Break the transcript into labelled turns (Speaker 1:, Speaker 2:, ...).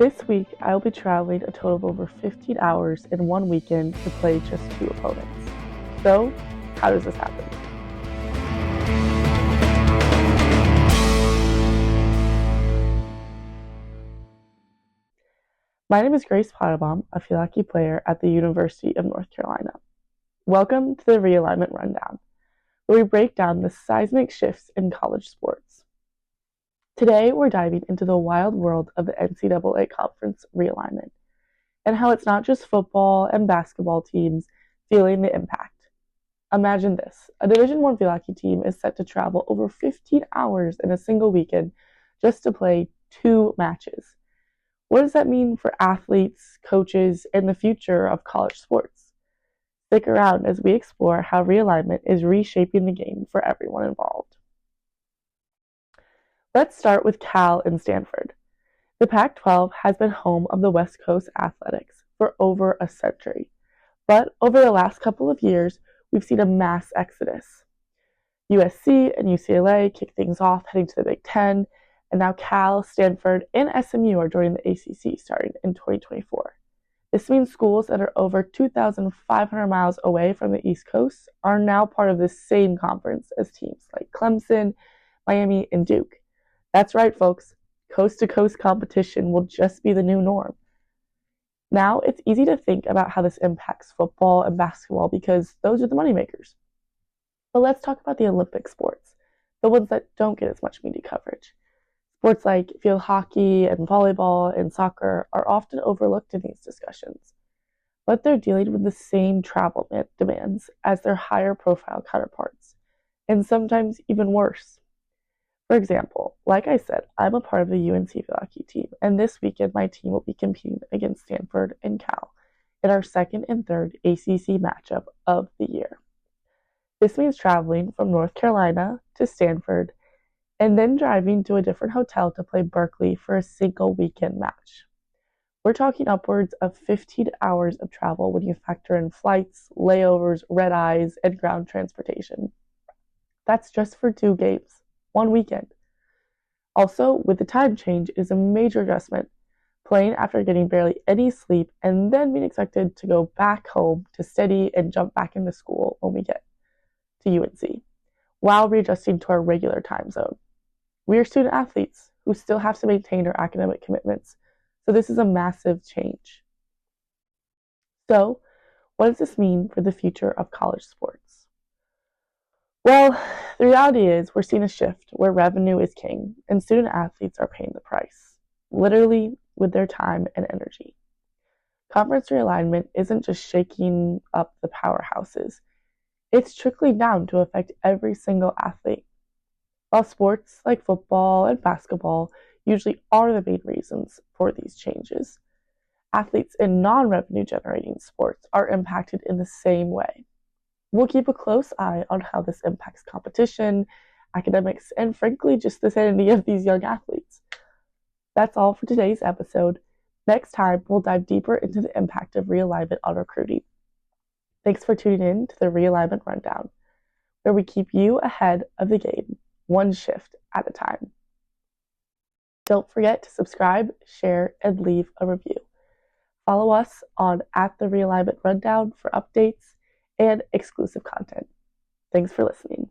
Speaker 1: This week, I will be traveling a total of over 15 hours in one weekend to play just 2 opponents. So, how does this happen? My name is Grace Pottebaum, a field hockey player at the University of North Carolina. Welcome to the Realignment Rundown, where we break down the seismic shifts in college sports. Today, we're diving into the wild world of the NCAA Conference realignment and how it's not just football and basketball teams feeling the impact. Imagine this: a Division I field hockey team is set to travel over 15 hours in a single weekend just to play 2 matches. What does that mean for athletes, coaches, and the future of college sports? Stick around as we explore how realignment is reshaping the game for everyone involved. Let's start with Cal and Stanford. The Pac-12 has been home of the West Coast athletics for over a century, but over the last couple of years, we've seen a mass exodus. USC and UCLA kick things off heading to the Big Ten, and now Cal, Stanford, and SMU are joining the ACC starting in 2024. This means schools that are over 2,500 miles away from the East Coast are now part of the same conference as teams like Clemson, Miami, and Duke. That's right, folks. Coast-to-coast competition will just be the new norm. Now, it's easy to think about how this impacts football and basketball because those are the moneymakers. But let's talk about the Olympic sports, the ones that don't get as much media coverage. Sports like field hockey and volleyball and soccer are often overlooked in these discussions, but they're dealing with the same travel demands as their higher profile counterparts, and sometimes even worse. For example, like I said, I'm a part of the UNC field hockey team, and this weekend my team will be competing against Stanford and Cal in our second and third ACC matchup of the year. This means traveling from North Carolina to Stanford and then driving to a different hotel to play Berkeley for a single weekend match. We're talking upwards of 15 hours of travel when you factor in flights, layovers, red eyes, and ground transportation. That's just for 2 games, 1 weekend. Also, with the time change, it is a major adjustment, playing after getting barely any sleep and then being expected to go back home to study and jump back into school when we get to UNC, while readjusting to our regular time zone. We are student athletes who still have to maintain our academic commitments, so this is a massive change. So, what does this mean for the future of college sports? Well, the reality is we're seeing a shift where revenue is king and student athletes are paying the price, literally with their time and energy. Conference realignment isn't just shaking up the powerhouses, it's trickling down to affect every single athlete. While sports like football and basketball usually are the main reasons for these changes, athletes in non-revenue generating sports are impacted in the same way. We'll keep a close eye on how this impacts competition, academics, and frankly, just the sanity of these young athletes. That's all for today's episode. Next time, we'll dive deeper into the impact of realignment on recruiting. Thanks for tuning in to the Realignment Rundown, where we keep you ahead of the game, one shift at a time. Don't forget to subscribe, share, and leave a review. Follow us on @the-Realignment Rundown for updates and exclusive content. Thanks for listening.